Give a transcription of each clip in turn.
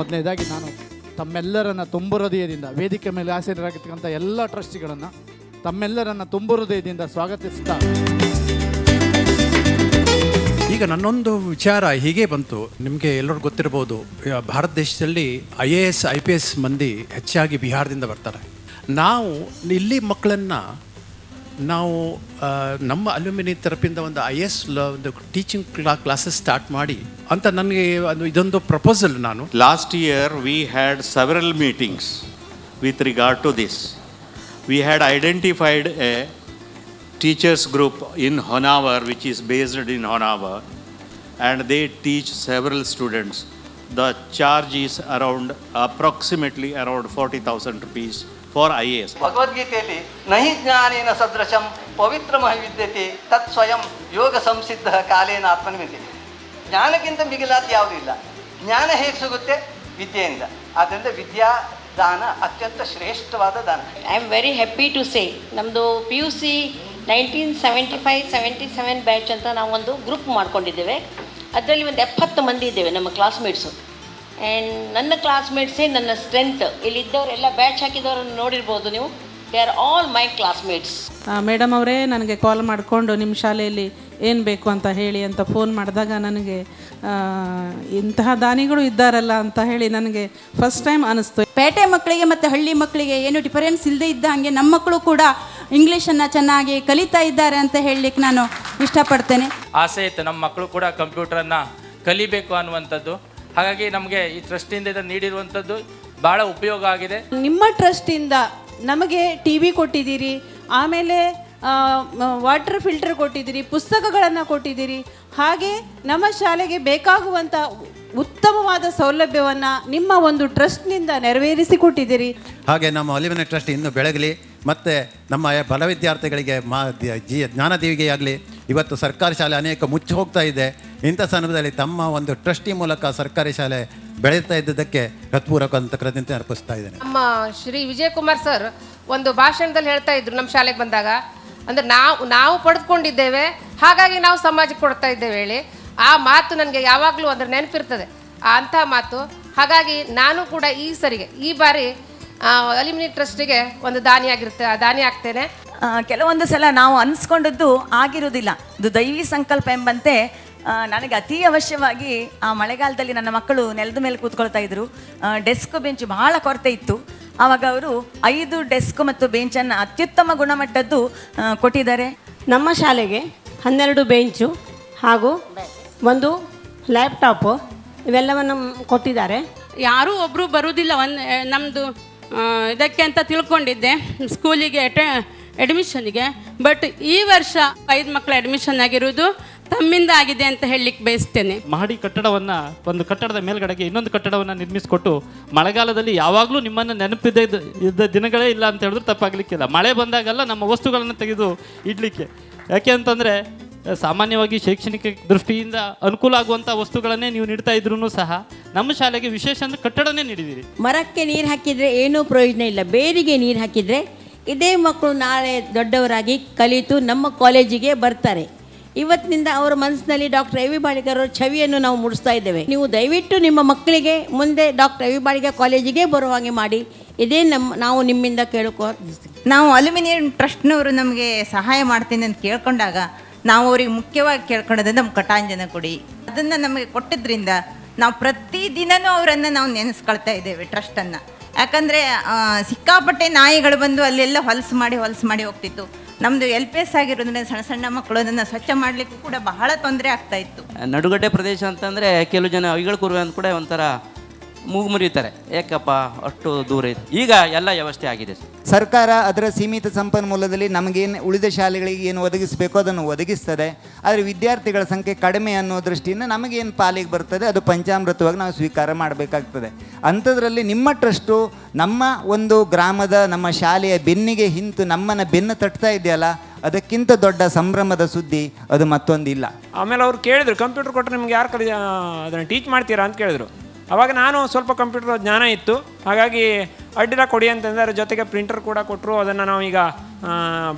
ಮೊದಲನೇದಾಗಿ ನಾನು ತಮ್ಮೆಲ್ಲರನ್ನು ತುಂಬು ಹೃದಯದಿಂದ ವೇದಿಕೆ ಮೇಲೆ ಆಸೀನರಾಗಿರ್ತಕ್ಕಂಥ ಎಲ್ಲ ಟ್ರಸ್ಟಿಗಳನ್ನು ತಮ್ಮೆಲ್ಲರನ್ನು ತುಂಬು ಹೃದಯದಿಂದ ಸ್ವಾಗತಿಸ್ತಾ, ಈಗ ನನ್ನೊಂದು ವಿಚಾರ ಹೀಗೆ ಬಂತು. ನಿಮಗೆ ಎಲ್ಲರೂ ಗೊತ್ತಿರ್ಬೋದು, ಭಾರತ ದೇಶದಲ್ಲಿ IAS IPS ಮಂದಿ ಹೆಚ್ಚಾಗಿ ಬಿಹಾರದಿಂದ ಬರ್ತಾರೆ. ನಾವು ಇಲ್ಲಿ ಮಕ್ಕಳನ್ನು ನಾವು ನಮ್ಮ ಅಲ್ಯೂಮಿನಿ ತರಪಿಂದ ಒಂದು IAS ಒಂದು ಟೀಚಿಂಗ್ ಕ್ಲಾಸಸ್ ಸ್ಟಾರ್ಟ್ ಮಾಡಿ ಅಂತ ನನಗೆ ಇದೊಂದು ಪ್ರಪೋಸಲ್. ನಾನು Last year we had several meetings with regard to this. We had identified a teachers group in Honavar which is based in Honavar, and they teach several students. The charge is approximately around 40,000 rupees for IAS. ಭಗವದ್ಗೀತೆಯಲ್ಲಿ ನಹಿ ಜ್ಞಾನೇನ ಸದೃಶಂ ಪವಿತ್ರಮಃ ವಿದ್ಯತೆ ತತ್ ಸ್ವಯಂ ಯೋಗ ಸಂಸಿದ್ಧ ಕಾಲೇನ ಆತ್ಮನಿಮಿತಿ. ಜ್ಞಾನಕ್ಕಿಂತ ಮಿಗಿಲಾದ ಯಾವುದೂ ಇಲ್ಲ. ಜ್ಞಾನ ಹೇಗೆ ಸಿಗುತ್ತೆ? ವಿದ್ಯೆಯಿಂದ. ಆದ್ದರಿಂದ ವಿದ್ಯಾದಾನ ಅತ್ಯಂತ ಶ್ರೇಷ್ಠವಾದ ದಾನ. I am very happy to say, ನಮ್ಮದು PUC 1975-77 ಬ್ಯಾಚ್ ಅಂತ ನಾವು ಒಂದು ಗ್ರೂಪ್ ಮಾಡ್ಕೊಂಡಿದ್ದೇವೆ. ಅದರಲ್ಲಿ ಒಂದು 70 ಮಂದಿ ಇದ್ದೇವೆ ನಮ್ಮ ಕ್ಲಾಸ್ಮೇಟ್ಸು. ಆ್ಯಂಡ್ ನನ್ನ ಕ್ಲಾಸ್ಮೇಟ್ಸೇ ನನ್ನ ಸ್ಟ್ರೆಂತ್. ಇಲ್ಲಿದ್ದವರೆಲ್ಲ ಬ್ಯಾಚ್ ಹಾಕಿದವರನ್ನು ನೋಡಿರ್ಬೋದು ನೀವು. They are all my classmates. Madam ಅವರೇ ನನಗೆ ಕಾಲ್ ಮಾಡಿಕೊಂಡು ನಿಮ್ಮ ಶಾಲೆಯಲ್ಲಿ ಏನು ಬೇಕು ಅಂತ ಹೇಳಿ ಅಂತ ಫೋನ್ ಮಾಡಿದಾಗ ನನಗೆ ಇಂತಹ ದಾನಿಗಳು ಇದ್ದಾರಲ್ಲ ಅಂತ ಹೇಳಿ ನನಗೆ ಫಸ್ಟ್ ಟೈಮ್ ಅನ್ನಿಸ್ತು. ಪೇಟೆ ಮಕ್ಕಳಿಗೆ ಮತ್ತು ಹಳ್ಳಿ ಮಕ್ಕಳಿಗೆ ಏನು ಡಿಫರೆನ್ಸ್ ಇಲ್ಲದೆ ಇದ್ದ ಹಾಗೆ ನಮ್ಮ ಮಕ್ಕಳು ಕೂಡ ಇಂಗ್ಲೀಷನ್ನು ಚೆನ್ನಾಗಿ ಕಲಿತಾ ಇದ್ದಾರೆ ಅಂತ ಹೇಳಲಿಕ್ಕೆ ನಾನು ಇಷ್ಟಪಡ್ತೇನೆ. ಆಸೆ ಇತ್ತು ನಮ್ಮ ಮಕ್ಕಳು ಕೂಡ ಕಂಪ್ಯೂಟರನ್ನು ಕಲಿಬೇಕು ಅನ್ನುವಂಥದ್ದು. ಹಾಗಾಗಿ ನಮಗೆ ಈ ಟ್ರಸ್ಟಿಂದ ಇದನ್ನು ನೀಡಿರುವಂಥದ್ದು ಭಾಳ ಉಪಯೋಗ ಆಗಿದೆ. ನಿಮ್ಮ ಟ್ರಸ್ಟಿಂದ ನಮಗೆ TV ಕೊಟ್ಟಿದ್ದೀರಿ, ಆಮೇಲೆ ವಾಟರ್ ಫಿಲ್ಟರ್ ಕೊಟ್ಟಿದ್ದೀರಿ, ಪುಸ್ತಕಗಳನ್ನು ಕೊಟ್ಟಿದ್ದೀರಿ. ಹಾಗೆ ನಮ್ಮ ಶಾಲೆಗೆ ಬೇಕಾಗುವಂಥ ಉತ್ತಮವಾದ ಸೌಲಭ್ಯವನ್ನು ನಿಮ್ಮ ಒಂದು ಟ್ರಸ್ಟ್ನಿಂದ ನೆರವೇರಿಸಿಕೊಟ್ಟಿದ್ದೀರಿ. ಹಾಗೆ ನಮ್ಮ ಅಲ್ಯೂಮಿನಿ ಟ್ರಸ್ಟ್ ಇನ್ನೂ ಬೆಳಗಲಿ, ಮತ್ತು ನಮ್ಮ ಬಡ ವಿದ್ಯಾರ್ಥಿಗಳಿಗೆ ಜ್ಞಾನದೀವಿಗೆಯಾಗಲಿ. ಇವತ್ತು ಸರ್ಕಾರಿ ಶಾಲೆ ಅನೇಕ ಮುಚ್ಚಿ ಹೋಗ್ತಾ ಇದೆ. ಇಂಥ ಸಂದರ್ಭದಲ್ಲಿ ತಮ್ಮ ಒಂದು ಟ್ರಸ್ಟಿ ಮೂಲಕ ಸರ್ಕಾರಿ ಶಾಲೆ ಬೆಳೀತಾ ಇದ್ದದಕ್ಕೆ ಹೃತ್ಪೂರ್ವಕ ಅಂತ ಕೃತಜ್ಞತೆ ಅರ್ಪಿಸ್ತಾ ಇದ್ದೇನೆ. ನಮ್ಮ ಶ್ರೀ ವಿಜಯಕುಮಾರ್ ಸರ್ ಒಂದು ಭಾಷಣದಲ್ಲಿ ಹೇಳ್ತಾ ಇದ್ರು ನಮ್ಮ ಶಾಲೆಗೆ ಬಂದಾಗ, ಅಂದರೆ ನಾವು ಪಡೆದುಕೊಂಡಿದ್ದೇವೆ, ಹಾಗಾಗಿ ನಾವು ಸಮಾಜಕ್ಕೆ ಕೊಡ್ತಾ ಇದ್ದೇವೆ ಹೇಳಿ. ಆ ಮಾತು ನನಗೆ ಯಾವಾಗಲೂ ಅಂದರೆ ನೆನಪಿರ್ತದೆ, ಅಂಥ ಮಾತು. ಹಾಗಾಗಿ ನಾನು ಕೂಡ ಈ ಬಾರಿ ಅಲ್ಯೂಮಿನಿ ಟ್ರಸ್ಟಿಗೆ ಒಂದು ದಾನಿ ಆಗ್ತೇನೆ. ಕೆಲವೊಂದು ಸಲ ನಾವು ಅನಿಸ್ಕೊಂಡದ್ದು ಆಗಿರೋದಿಲ್ಲ. ಇದು ದೈವಿ ಸಂಕಲ್ಪ ಎಂಬಂತೆ ನನಗೆ ಅತಿ ಅವಶ್ಯವಾಗಿ ಆ ಮಳೆಗಾಲದಲ್ಲಿ ನನ್ನ ಮಕ್ಕಳು ನೆಲದ ಮೇಲೆ ಕೂತ್ಕೊಳ್ತಾ ಇದ್ರು. ಡೆಸ್ಕ್ ಬೆಂಚ್ ಬಹಳ ಕೊರತೆ ಇತ್ತು. ಆವಾಗ ಅವರು 5 ಡೆಸ್ಕ್ ಮತ್ತು ಬೆಂಚನ್ನು ಅತ್ಯುತ್ತಮ ಗುಣಮಟ್ಟದ್ದು ಕೊಟ್ಟಿದ್ದಾರೆ. ನಮ್ಮ ಶಾಲೆಗೆ 12 ಬೆಂಚು ಹಾಗೂ ಒಂದು ಲ್ಯಾಪ್ಟಾಪು ಇವೆಲ್ಲವನ್ನು ಕೊಟ್ಟಿದ್ದಾರೆ. ಯಾರೂ ಒಬ್ಬರು ಬರುವುದಿಲ್ಲ ನಮ್ಮದು ಇದಕ್ಕೆ ಅಂತ ತಿಳ್ಕೊಂಡಿದ್ದೆ, ಸ್ಕೂಲಿಗೆ ಅಡ್ಮಿಷನ್ಗೆ. ಬಟ್ ಈ ವರ್ಷ 5 ಮಕ್ಕಳು ಅಡ್ಮಿಷನ್ ಆಗಿರೋದು ತಮ್ಮಿಂದ ಆಗಿದೆ ಅಂತ ಹೇಳಲಿಕ್ಕೆ ಬಯಸ್ತೇನೆ. ಮಹಡಿ ಕಟ್ಟಡವನ್ನು, ಒಂದು ಕಟ್ಟಡದ ಮೇಲ್ಗಡೆಗೆ ಇನ್ನೊಂದು ಕಟ್ಟಡವನ್ನು ನಿರ್ಮಿಸಿಕೊಟ್ಟು ಮಳೆಗಾಲದಲ್ಲಿ ಯಾವಾಗಲೂ ನಿಮ್ಮನ್ನು ನೆನಪಿದ್ದ ದಿನಗಳೇ ಇಲ್ಲ ಅಂತ ಹೇಳಿದ್ರೆ ತಪ್ಪಾಗಲಿಕ್ಕಿಲ್ಲ. ಮಳೆ ಬಂದಾಗೆಲ್ಲ ನಮ್ಮ ವಸ್ತುಗಳನ್ನು ತೆಗೆದು ಇಡಲಿಕ್ಕೆ. ಯಾಕೆ ಅಂತಂದರೆ ಸಾಮಾನ್ಯವಾಗಿ ಶೈಕ್ಷಣಿಕ ದೃಷ್ಟಿಯಿಂದ ಅನುಕೂಲ ಆಗುವಂಥ ವಸ್ತುಗಳನ್ನೇ ನೀವು ನೀಡ್ತಾ ಇದ್ರೂ ಸಹ ನಮ್ಮ ಶಾಲೆಗೆ ವಿಶೇಷ ಅಂದರೆ ಕಟ್ಟಡನೇ ನೀಡಿದ್ದೀರಿ. ಮರಕ್ಕೆ ನೀರು ಹಾಕಿದರೆ ಏನೂ ಪ್ರಯೋಜನ ಇಲ್ಲ, ಬೇರಿಗೆ ನೀರು ಹಾಕಿದರೆ ಇದೇ ಮಕ್ಕಳು ನಾಳೆ ದೊಡ್ಡವರಾಗಿ ಕಲಿತು ನಮ್ಮ ಕಾಲೇಜಿಗೆ ಬರ್ತಾರೆ. ಇವತ್ತಿನಿಂದ ಅವರ ಮನಸ್ಸಿನಲ್ಲಿ ಡಾಕ್ಟರ್ ಎ ವಿ ಬಾಳಿಗರ್ ಅವರ ಛವಿಯನ್ನು ನಾವು ಮೂಡಿಸ್ತಾ ಇದ್ದೇವೆ. ನೀವು ದಯವಿಟ್ಟು ನಿಮ್ಮ ಮಕ್ಕಳಿಗೆ ಮುಂದೆ ಡಾಕ್ಟರ್ ಎ ವಿ ಬಾಳಿಗ ಕಾಲೇಜಿಗೆ ಬರುವ ಹಾಗೆ ಮಾಡಿ. ಇದೇ ನಾವು ನಿಮ್ಮಿಂದ ನಾವು ಅಲ್ಯೂಮಿನಿ ಟ್ರಸ್ಟ್ನವರು ನಮಗೆ ಸಹಾಯ ಮಾಡ್ತೀನಿ ಅಂತ ಕೇಳ್ಕೊಂಡಾಗ ನಾವು ಅವ್ರಿಗೆ ಮುಖ್ಯವಾಗಿ ಕೇಳ್ಕೊಳ್ಳೋದು ನಮ್ಮ ಕಟಾಂಜನ ಕೊಡಿ. ಅದನ್ನು ನಮಗೆ ಕೊಟ್ಟಿದ್ದರಿಂದ ನಾವು ಪ್ರತಿದಿನವೂ ಅವರನ್ನು ನಾವು ನೆನೆಸ್ಕೊಳ್ತಾ ಇದ್ದೇವೆ ಟ್ರಸ್ಟನ್ನು. ಯಾಕಂದರೆ ಸಿಕ್ಕಾಪಟ್ಟೆ ನಾಯಿಗಳು ಬಂದು ಅಲ್ಲೆಲ್ಲ ಹೊಲಸು ಮಾಡಿ ಹೋಗ್ತಿತ್ತು. ನಮ್ಮದು LPS ಆಗಿರೋದ್ರಿಂದ ಸಣ್ಣ ಮಕ್ಕಳು ಅದನ್ನು ಸ್ವಚ್ಛ ಮಾಡಲಿಕ್ಕೂ ಕೂಡ ಬಹಳ ತೊಂದರೆ ಆಗ್ತಾಯಿತ್ತು. ನಡುಗಡ್ಡೆ ಪ್ರದೇಶ ಅಂತಂದರೆ ಕೆಲವು ಜನ ಅವಿಗಳು ಕುರುವೆ ಅಂತ ಕೂಡ ಒಂಥರ ಮೂಗು ಮುರಿತಾರೆ, ಯಾಕಪ್ಪ ಅಷ್ಟು ದೂರ ಇದೆ. ಈಗ ಎಲ್ಲ ವ್ಯವಸ್ಥೆ ಆಗಿದೆ. ಸರ್ಕಾರ ಅದರ ಸೀಮಿತ ಸಂಪನ್ಮೂಲದಲ್ಲಿ ನಮಗೇನು ಉಳಿದ ಶಾಲೆಗಳಿಗೆ ಏನು ಒದಗಿಸಬೇಕೋ ಅದನ್ನು ಒದಗಿಸ್ತದೆ. ಆದರೆ ವಿದ್ಯಾರ್ಥಿಗಳ ಸಂಖ್ಯೆ ಕಡಿಮೆ ಅನ್ನೋ ದೃಷ್ಟಿಯಿಂದ ನಮಗೇನು ಪಾಲಿಗೆ ಬರ್ತದೆ ಅದು ಪಂಚಾಮೃತವಾಗಿ ನಾವು ಸ್ವೀಕಾರ ಮಾಡಬೇಕಾಗ್ತದೆ. ಅಂಥದ್ರಲ್ಲಿ ನಿಮ್ಮ ಟ್ರಸ್ಟು ನಮ್ಮ ಒಂದು ಗ್ರಾಮದ ನಮ್ಮ ಶಾಲೆಯ ಬೆನ್ನಿಗೆ ಹಿಂತು ನಮ್ಮನ್ನು ಬೆನ್ನು ತಟ್ತಾ ಇದೆಯಲ್ಲ, ಅದಕ್ಕಿಂತ ದೊಡ್ಡ ಸಂಭ್ರಮದ ಸುದ್ದಿ ಅದು ಮತ್ತೊಂದಿಲ್ಲ. ಆಮೇಲೆ ಅವ್ರು ಕೇಳಿದ್ರು, ಕಂಪ್ಯೂಟರ್ ಕೊಟ್ಟರೆ ನಿಮ್ಗೆ ಯಾರು ಅದನ್ನು ಟೀಚ್ ಮಾಡ್ತೀರಾ ಅಂತ ಕೇಳಿದ್ರು. ಆವಾಗ ನಾನು ಸ್ವಲ್ಪ ಕಂಪ್ಯೂಟರ್ ಜ್ಞಾನ ಇತ್ತು, ಹಾಗಾಗಿ ಅಡ್ಡಿಲ್ಲ ಕೊಡಿ ಅಂತಂದರೆ ಜೊತೆಗೆ ಪ್ರಿಂಟರ್ ಕೂಡ ಕೊಟ್ಟರು. ಅದನ್ನು ನಾವೀಗ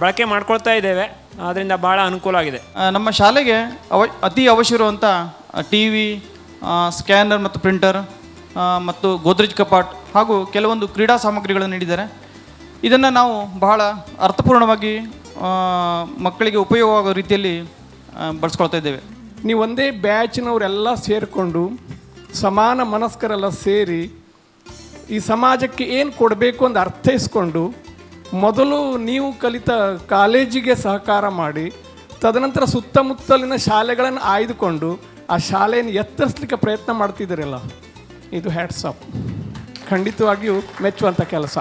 ಬಳಕೆ ಮಾಡ್ಕೊಳ್ತಾ ಇದ್ದೇವೆ. ಅದರಿಂದ ಭಾಳ ಅನುಕೂಲ ಆಗಿದೆ. ನಮ್ಮ ಶಾಲೆಗೆ ಅತಿ ಅವಶ್ಯ ಇರುವಂಥ TV, ಸ್ಕ್ಯಾನರ್ ಮತ್ತು ಪ್ರಿಂಟರ್ ಮತ್ತು ಗೋದ್ರೇಜ್ ಕಪಾಟ್ ಹಾಗೂ ಕೆಲವೊಂದು ಕ್ರೀಡಾ ಸಾಮಗ್ರಿಗಳನ್ನು ನೀಡಿದ್ದಾರೆ. ಇದನ್ನು ನಾವು ಬಹಳ ಅರ್ಥಪೂರ್ಣವಾಗಿ ಮಕ್ಕಳಿಗೆ ಉಪಯೋಗವಾಗೋ ರೀತಿಯಲ್ಲಿ ಬಳಸ್ಕೊಳ್ತಾ ಇದ್ದೇವೆ. ನೀವು ಒಂದೇ ಬ್ಯಾಚಿನವರೆಲ್ಲ ಸೇರಿಕೊಂಡು ಸಮಾನ ಮನಸ್ಕರೆಲ್ಲ ಸೇರಿ ಈ ಸಮಾಜಕ್ಕೆ ಏನು ಕೊಡಬೇಕು ಅಂತ ಅರ್ಥೈಸ್ಕೊಂಡು ಮೊದಲು ನೀವು ಕಲಿತ ಕಾಲೇಜಿಗೆ ಸಹಕಾರ ಮಾಡಿ ತದನಂತರ ಸುತ್ತಮುತ್ತಲಿನ ಶಾಲೆಗಳನ್ನು ಆಯ್ದುಕೊಂಡು ಆ ಶಾಲೆಯನ್ನು ಎತ್ತರಿಸಲಿಕ್ಕೆ ಪ್ರಯತ್ನ ಮಾಡ್ತಿದ್ದೀರಲ್ಲ, ಇದು ಹ್ಯಾಟ್ಸ್ ಆಫ್, ಖಂಡಿತವಾಗಿಯೂ ಮೆಚ್ಚುವಂಥ ಕೆಲಸ.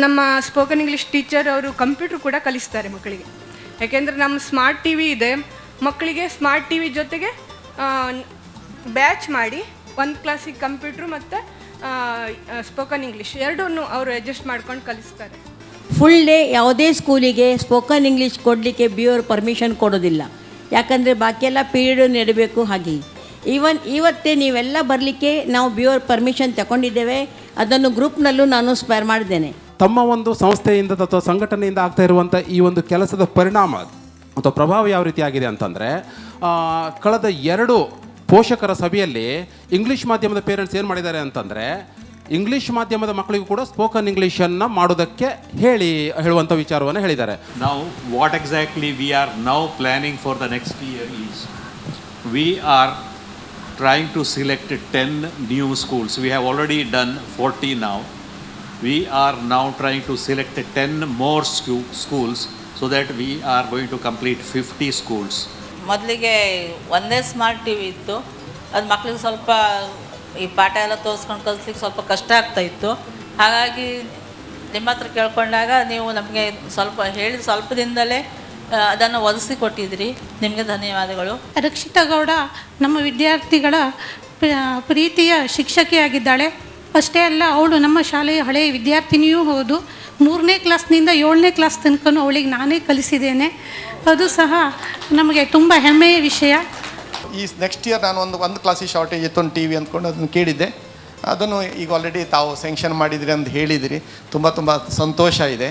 ನಮ್ಮ ಸ್ಪೋಕನ್ ಇಂಗ್ಲೀಷ್ ಟೀಚರ್ ಅವರು ಕಂಪ್ಯೂಟರ್ ಕೂಡ ಕಲಿಸ್ತಾರೆ ಮಕ್ಕಳಿಗೆ. ಯಾಕೆಂದರೆ ನಮ್ಮ ಸ್ಮಾರ್ಟ್ ಟಿ ವಿ ಇದೆ, ಮಕ್ಕಳಿಗೆ ಸ್ಮಾರ್ಟ್ ಟಿ ವಿ ಜೊತೆಗೆ ಬ್ಯಾಚ್ ಮಾಡಿ ಒಂದು ಕ್ಲಾಸಿಗೆ ಕಂಪ್ಯೂಟ್ರು ಮತ್ತು ಸ್ಪೋಕನ್ ಇಂಗ್ಲೀಷ್ ಎರಡನ್ನೂ ಅವರು ಅಡ್ಜಸ್ಟ್ ಮಾಡ್ಕೊಂಡು ಕಲಿಸ್ತಾರೆ. ಫುಲ್ ಡೇ ಯಾವುದೇ ಸ್ಕೂಲಿಗೆ ಸ್ಪೋಕನ್ ಇಂಗ್ಲೀಷ್ ಕೊಡಲಿಕ್ಕೆ BOR ಪರ್ಮಿಷನ್ ಕೊಡೋದಿಲ್ಲ. ಯಾಕಂದರೆ ಬಾಕಿಯೆಲ್ಲ ಪೀರಿಯಡ್ ನೀಡಬೇಕು. ಹಾಗೆ ಇವತ್ತೇ ನೀವೆಲ್ಲ ಬರಲಿಕ್ಕೆ ನಾವು BOR ಪರ್ಮಿಷನ್ ತಗೊಂಡಿದ್ದೇವೆ. ಅದನ್ನು ಗ್ರೂಪ್ನಲ್ಲೂ ನಾನು ಸ್ಪೇರ್ ಮಾಡಿದ್ದೇನೆ. ತಮ್ಮ ಒಂದು ಸಂಸ್ಥೆಯಿಂದ ಅಥವಾ ಸಂಘಟನೆಯಿಂದ ಆಗ್ತಾ ಇರುವಂಥ ಈ ಒಂದು ಕೆಲಸದ ಪರಿಣಾಮ ಅಥವಾ ಪ್ರಭಾವ ಯಾವ ರೀತಿ ಆಗಿದೆ ಅಂತಂದರೆ, ಕಳೆದ 2 ಪೋಷಕರ ಸಭೆಯಲ್ಲಿ ಇಂಗ್ಲೀಷ್ ಮಾಧ್ಯಮದ ಪೇರೆಂಟ್ಸ್ ಏನು ಮಾಡಿದ್ದಾರೆ ಅಂತಂದರೆ, ಇಂಗ್ಲೀಷ್ ಮಾಧ್ಯಮದ ಮಕ್ಕಳಿಗೂ ಕೂಡ ಸ್ಪೋಕನ್ ಇಂಗ್ಲೀಷನ್ನು ಮಾಡೋದಕ್ಕೆ ಹೇಳುವಂಥ ವಿಚಾರವನ್ನು ಹೇಳಿದ್ದಾರೆ. Now what exactly we are now planning for the next year is we are trying to select 10 new schools. We have already done 40 now. We are now trying to select 10 more schools so that we are going to complete 50 schools. ಮೊದಲಿಗೆ ಒಂದೇ smart T V ಇತ್ತು. ಅದು ಮಕ್ಕಳಿಗೆ ಸ್ವಲ್ಪ ಈ ಪಾಠ ಎಲ್ಲ ತೋರಿಸ್ಕೊಂಡು ಕಲಿಸ್ಲಿಕ್ಕೆ ಸ್ವಲ್ಪ ಕಷ್ಟ ಆಗ್ತಾಯಿತ್ತು. ಹಾಗಾಗಿ ನಿಮ್ಮ ಹತ್ರ ಕೇಳ್ಕೊಂಡಾಗ ನೀವು ನಮಗೆ ಸ್ವಲ್ಪ ದಿನದಲ್ಲೇ ಅದನ್ನು ಒದಗಿಸಿಕೊಟ್ಟಿದ್ರಿ. ನಿಮಗೆ ಧನ್ಯವಾದಗಳು. ರಕ್ಷಿತಾ ಗೌಡ ನಮ್ಮ ವಿದ್ಯಾರ್ಥಿಗಳ ಪ್ರೀತಿಯ ಶಿಕ್ಷಕಿಯಾಗಿದ್ದಾಳೆ. ಅಷ್ಟೇ ಅಲ್ಲ, ಅವಳು ನಮ್ಮ ಶಾಲೆಯ ಹಳೆಯ ವಿದ್ಯಾರ್ಥಿನಿಯೂ ಹೌದು. 3ನೇ ಕ್ಲಾಸ್ನಿಂದ 7ನೇ ಕ್ಲಾಸ್ ತನಕನೂ ಅವಳಿಗೆ ನಾನೇ ಕಲಿಸಿದ್ದೇನೆ. ಅದು ಸಹ ನಮಗೆ ತುಂಬ ಹೆಮ್ಮೆಯ ವಿಷಯ. ಈ ನೆಕ್ಸ್ಟ್ ಇಯರ್ ನಾನು ಒಂದು ಕ್ಲಾಸಿಗೆ ಶಾರ್ಟೇಜ್ ಇತ್ತು, ಒಂದು TV ಅಂದ್ಕೊಂಡು ಅದನ್ನು ಕೇಳಿದ್ದೆ. ಅದನ್ನು ಈಗ ಆಲ್ರೆಡಿ ತಾವು ಸ್ಯಾಂಕ್ಷನ್ ಮಾಡಿದಿರಿ ಅಂತ ಹೇಳಿದಿರಿ. ತುಂಬ ಸಂತೋಷ ಇದೆ.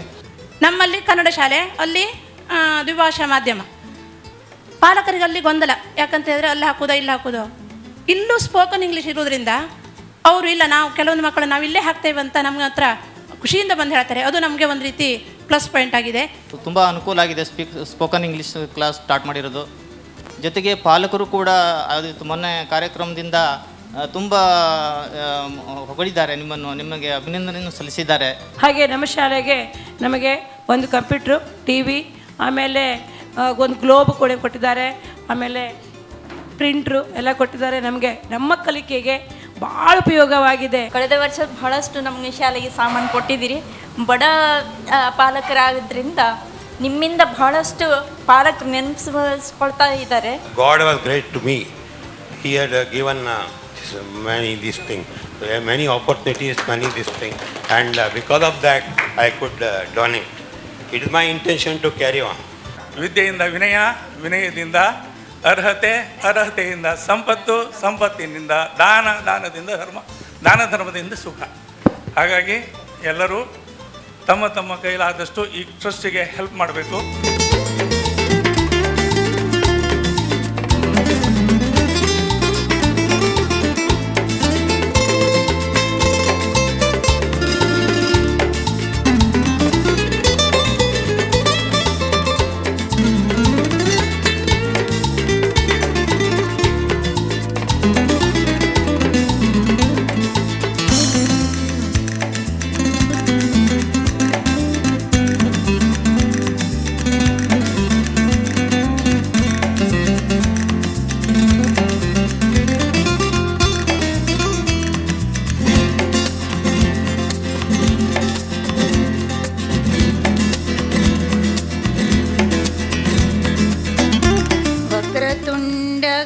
ನಮ್ಮಲ್ಲಿ ಕನ್ನಡ ಶಾಲೆ, ಅಲ್ಲಿ ದ್ವಿಭಾಷಾ ಮಾಧ್ಯಮ. ಪಾಲಕರಿಗೆ ಅಲ್ಲಿ ಗೊಂದಲ, ಯಾಕಂತ ಹೇಳಿದ್ರೆ ಅಲ್ಲಿ ಹಾಕೋದಾ ಇಲ್ಲಿ ಹಾಕೋದು. ಇಲ್ಲೂ ಸ್ಪೋಕನ್ ಇಂಗ್ಲೀಷ್ ಇರೋದ್ರಿಂದ ಅವರು ಇಲ್ಲ, ನಾವು ಕೆಲವೊಂದು ಮಕ್ಕಳು ನಾವು ಇಲ್ಲೇ ಹಾಕ್ತೇವೆ ಅಂತ ನಮ್ಮ ಹತ್ರ ಖುಷಿಯಿಂದ ಬಂದು ಹೇಳ್ತಾರೆ. ಅದು ನಮಗೆ ಒಂದು ರೀತಿ ಪ್ಲಸ್ ಪಾಯಿಂಟ್ ಆಗಿದೆ. ತುಂಬ ಅನುಕೂಲ ಆಗಿದೆ ಸ್ಪೋಕನ್ ಇಂಗ್ಲೀಷ್ ಕ್ಲಾಸ್ ಸ್ಟಾರ್ಟ್ ಮಾಡಿರೋದು. ಜೊತೆಗೆ ಪಾಲಕರು ಕೂಡ ಅದು ಮೊನ್ನೆ ಕಾರ್ಯಕ್ರಮದಿಂದ ತುಂಬ ಹೊಗಳಿದ್ದಾರೆ, ನಿಮಗೆ ಅಭಿನಂದನೆಯನ್ನು ಸಲ್ಲಿಸಿದ್ದಾರೆ. ಹಾಗೆ ನಮ್ಮ ಶಾಲೆಗೆ ನಮಗೆ ಒಂದು ಕಂಪ್ಯೂಟ್ರು, TV, ಆಮೇಲೆ ಒಂದು ಗ್ಲೋಬ್ ಕೂಡ ಕೊಟ್ಟಿದ್ದಾರೆ, ಆಮೇಲೆ ಪ್ರಿಂಟ್ರು ಎಲ್ಲ ಕೊಟ್ಟಿದ್ದಾರೆ. ನಮಗೆ ನಮ್ಮ ಕಲಿಕೆಗೆ ಭಾಳ ಉಪಯೋಗವಾಗಿದೆ. ಕಳೆದ ವರ್ಷ ಬಹಳಷ್ಟು ನಮಗೆ ಶಾಲೆಗೆ ಸಾಮಾನು ಕೊಟ್ಟಿದ್ದೀರಿ. ಬಡ ಪಾಲಕರಾಗೋದ್ರಿಂದ ನಿಮ್ಮಿಂದ ಬಹಳಷ್ಟು ಪಾಲಕರು ನೆನಪಿಸ್ಕೊಳ್ತಾ ಇದ್ದಾರೆ. God was great to me. He had given many opportunities, this thing, and because of that I could donate. It is my intention to carry on. ವಿದ್ಯೆಯಿಂದ ವಿನಯ, ವಿನಯದಿಂದ ಅರ್ಹತೆ, ಅರ್ಹತೆಯಿಂದ ಸಂಪತ್ತು, ಸಂಪತ್ತಿನಿಂದ ದಾನ, ದಾನದಿಂದ ಧರ್ಮ, ದಾನ ಧರ್ಮದಿಂದ ಸುಖ. ಹಾಗಾಗಿ ಎಲ್ಲರೂ ತಮ್ಮ ತಮ್ಮ ಕೈಲಾದಷ್ಟು ಈ ಟ್ರಸ್ಟಿಗೆ ಹೆಲ್ಪ್ ಮಾಡಬೇಕು.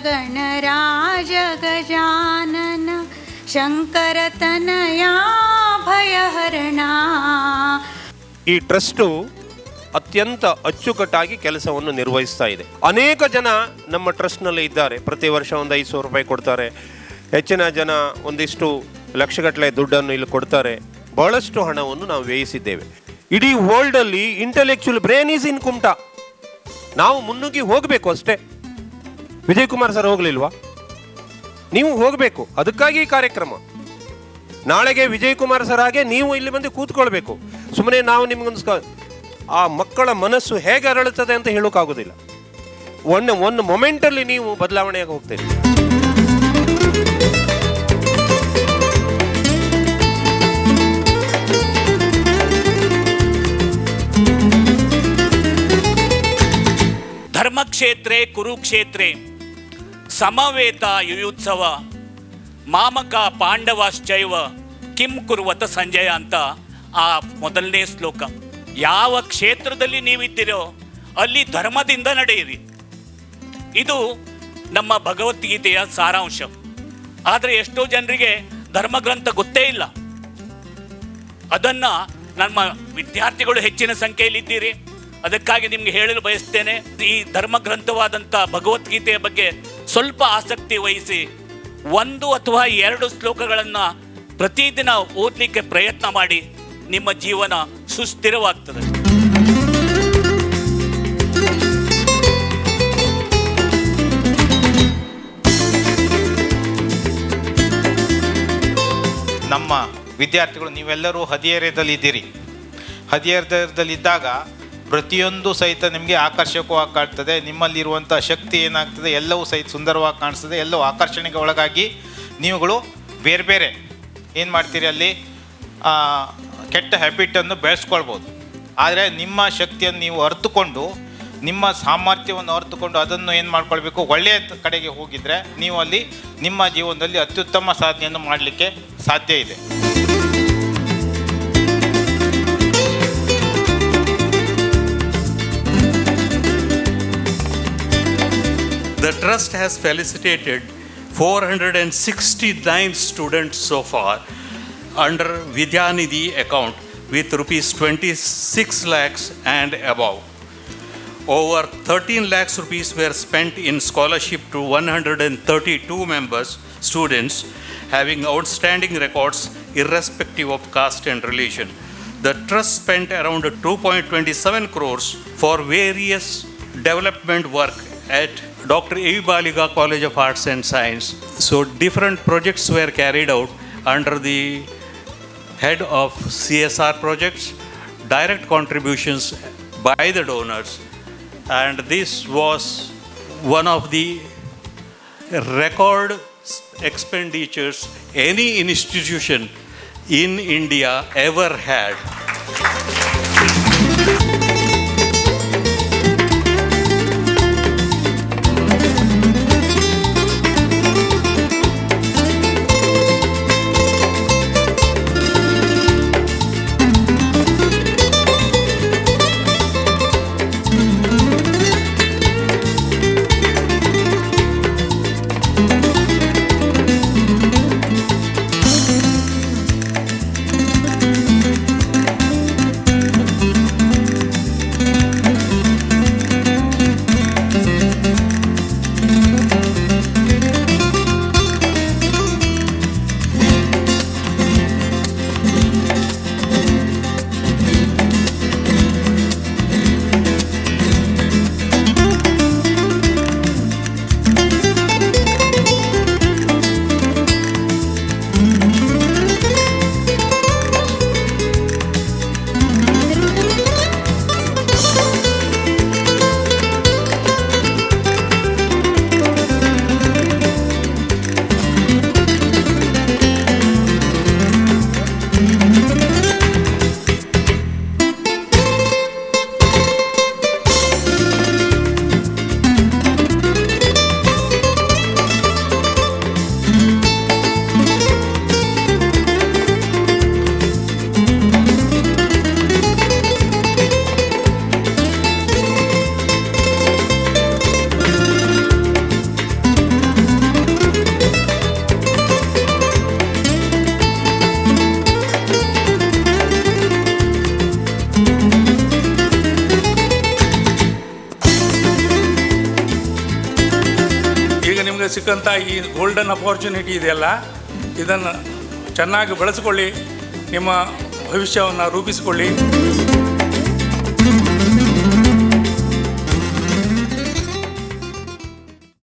ಗಣರಾಜ ಗಜಾನನ ಶಂಕರತನಯ ಭಯಹರಣ. ಈ ಟ್ರಸ್ಟು ಅತ್ಯಂತ ಅಚ್ಚುಕಟ್ಟಾಗಿ ಕೆಲಸವನ್ನು ನಿರ್ವಹಿಸ್ತಾ ಇದೆ. ಅನೇಕ ಜನ ನಮ್ಮ ಟ್ರಸ್ಟ್ನಲ್ಲಿ ಇದ್ದಾರೆ. ಪ್ರತಿ ವರ್ಷ ಒಂದು 500 ರೂಪಾಯಿ ಕೊಡ್ತಾರೆ. ಹೆಚ್ಚಿನ ಜನ ಒಂದಿಷ್ಟು ಲಕ್ಷಗಟ್ಟಲೆ ದುಡ್ಡನ್ನು ಇಲ್ಲಿ ಕೊಡ್ತಾರೆ. ಬಹಳಷ್ಟು ಹಣವನ್ನು ನಾವು ವ್ಯಯಿಸಿದ್ದೇವೆ. ಇಡೀ ವರ್ಲ್ಡಲ್ಲಿ intellectual brain is in Kumta. ನಾವು ಮುನ್ನುಗ್ಗಿ ಹೋಗಬೇಕು ಅಷ್ಟೇ. ವಿಜಯ್ ಕುಮಾರ್ ಸರ್ ಹೋಗಲಿಲ್ವಾ? ನೀವು ಹೋಗಬೇಕು. ಅದಕ್ಕಾಗಿ ಈ ಕಾರ್ಯಕ್ರಮ. ನಾಳೆಗೆ ವಿಜಯ್ ಕುಮಾರ್ ಸರ್ ಹಾಗೆ ನೀವು ಇಲ್ಲಿ ಬಂದು ಕೂತ್ಕೊಳ್ಬೇಕು. ಸುಮ್ಮನೆ ನಾವು ನಿಮಗೊಂದು ಆ ಮಕ್ಕಳ ಮನಸ್ಸು ಹೇಗೆ ಅರಳುತ್ತದೆ ಅಂತ ಹೇಳೋಕ್ಕಾಗೋದಿಲ್ಲ. ಒಂದು ಮೊಮೆಂಟಲ್ಲಿ ನೀವು ಬದಲಾವಣೆಯಾಗಿ ಹೋಗ್ತೀರಿ. ಧರ್ಮಕ್ಷೇತ್ರೆ ಕುರುಕ್ಷೇತ್ರೆ ಸಮವೇತ ಯುಯುತ್ಸವ ಮಾಮಕ ಪಾಂಡವಾಶ್ಚೈವ ಕಿಂ ಕುರುವತ ಸಂಜಯ ಅಂತ ಆ ಮೊದಲನೇ ಶ್ಲೋಕ. ಯಾವ ಕ್ಷೇತ್ರದಲ್ಲಿ ನೀವಿದ್ದೀರೋ ಅಲ್ಲಿ ಧರ್ಮದಿಂದ ನಡೆಯಿರಿ. ಇದು ನಮ್ಮ ಭಗವದ್ಗೀತೆಯ ಸಾರಾಂಶ. ಆದರೆ ಎಷ್ಟೋ ಜನರಿಗೆ ಧರ್ಮಗ್ರಂಥ ಗೊತ್ತೇ ಇಲ್ಲ. ಅದನ್ನು ನಮ್ಮ ವಿದ್ಯಾರ್ಥಿಗಳು ಹೆಚ್ಚಿನ ಸಂಖ್ಯೆಯಲ್ಲಿದ್ದೀರಿ. ಅದಕ್ಕಾಗಿ ನಿಮಗೆ ಹೇಳಲು ಬಯಸ್ತೇನೆ, ಈ ಧರ್ಮಗ್ರಂಥವಾದಂಥ ಭಗವದ್ಗೀತೆಯ ಬಗ್ಗೆ ಸ್ವಲ್ಪ ಆಸಕ್ತಿ ವಹಿಸಿ 1 ಅಥವಾ 2 ಶ್ಲೋಕಗಳನ್ನು ಪ್ರತಿದಿನ ಓದಲಿಕ್ಕೆ ಪ್ರಯತ್ನ ಮಾಡಿ. ನಿಮ್ಮ ಜೀವನ ಸುಸ್ಥಿರವಾಗ್ತದೆ. ನಮ್ಮ ವಿದ್ಯಾರ್ಥಿಗಳು ನೀವೆಲ್ಲರೂ ಹದಿಹರೆಯದಲ್ಲಿದ್ದೀರಿ. ಹದಿಹರೆಯದಲ್ಲಿದ್ದಾಗ ಪ್ರತಿಯೊಂದು ಸಹಿತ ನಿಮಗೆ ಆಕರ್ಷಕವಾಗಿ ಕಾಣ್ತದೆ. ನಿಮ್ಮಲ್ಲಿರುವಂಥ ಶಕ್ತಿ ಏನಾಗ್ತದೆ ಎಲ್ಲವೂ ಸಹಿತ ಸುಂದರವಾಗಿ ಕಾಣಿಸ್ತದೆ. ಎಲ್ಲವೂ ಆಕರ್ಷಣೆಗೆ ಒಳಗಾಗಿ ನೀವುಗಳು ಬೇರೆ ಬೇರೆ ಏನು ಮಾಡ್ತೀರಿ, ಅಲ್ಲಿ ಕೆಟ್ಟ ಹ್ಯಾಬಿಟನ್ನು ಬೆಳೆಸ್ಕೊಳ್ಬೋದು. ಆದರೆ ನಿಮ್ಮ ಶಕ್ತಿಯನ್ನು ನೀವು ಅರ್ಥಕೊಂಡು, ನಿಮ್ಮ ಸಾಮರ್ಥ್ಯವನ್ನು ಅರ್ಥಕೊಂಡು ಅದನ್ನು ಏನು ಮಾಡ್ಕೊಳ್ಬೇಕು, ಒಳ್ಳೆಯ ಕಡೆಗೆ ಹೋಗಿದರೆ ನೀವು ಅಲ್ಲಿ ನಿಮ್ಮ ಜೀವನದಲ್ಲಿ ಅತ್ಯುತ್ತಮ ಸಾಧನೆಯನ್ನು ಮಾಡಲಿಕ್ಕೆ ಸಾಧ್ಯ ಇದೆ. The trust has felicitated 469 students so far under Vidyanidhi account with rupees 26 lakhs and above. Over 13 lakhs rupees were spent in scholarship to 132 members, students having outstanding records irrespective of caste and religion. The trust spent around 2.27 crores for various development work at Dr. A.V. Baliga College of Arts and Science. So different projects were carried out under the head of CSR projects, direct contributions by the donors, and this was one of the record expenditures any institution in India ever had. ಸಿಕ್ಕಂಥ ಈ golden opportunity ಇದೆಯಲ್ಲ, ಇದನ್ನು ಚೆನ್ನಾಗಿ ಬಳಸಿಕೊಳ್ಳಿ, ನಿಮ್ಮ ಭವಿಷ್ಯವನ್ನು ರೂಪಿಸಿಕೊಳ್ಳಿ.